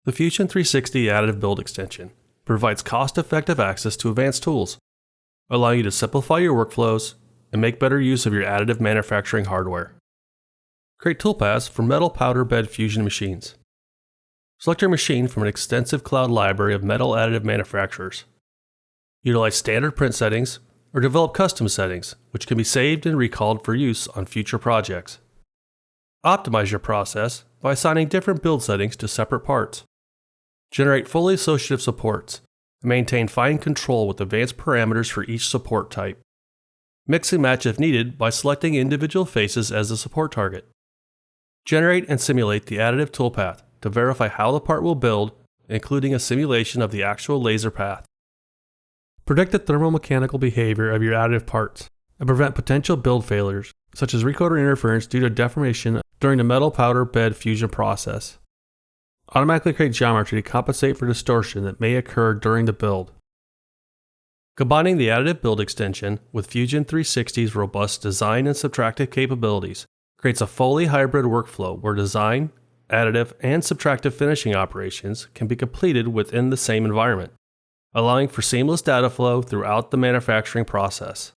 The Fusion 360 Additive Build Extension provides cost-effective access to advanced tools, allowing you to simplify your workflows and make better use of your additive manufacturing hardware. Create toolpaths for metal powder bed fusion machines. Select your machine from an extensive cloud library of metal additive manufacturers. Utilize standard print settings or develop custom settings, which can be saved and recalled for use on future projects. Optimize your process by assigning different build settings to separate parts. Generate fully associative supports and maintain fine control with advanced parameters for each support type. Mix and match if needed by selecting individual faces as the support target. Generate and simulate the additive toolpath to verify how the part will build, including a simulation of the actual laser path. Predict the thermomechanical behavior of your additive parts and prevent potential build failures, such as recoater interference due to deformation during the metal powder bed fusion process. Automatically create geometry to compensate for distortion that may occur during the build. Combining the Additive Build Extension with Fusion 360's robust design and subtractive capabilities creates a fully hybrid workflow where design, additive, and subtractive finishing operations can be completed within the same environment, allowing for seamless data flow throughout the manufacturing process.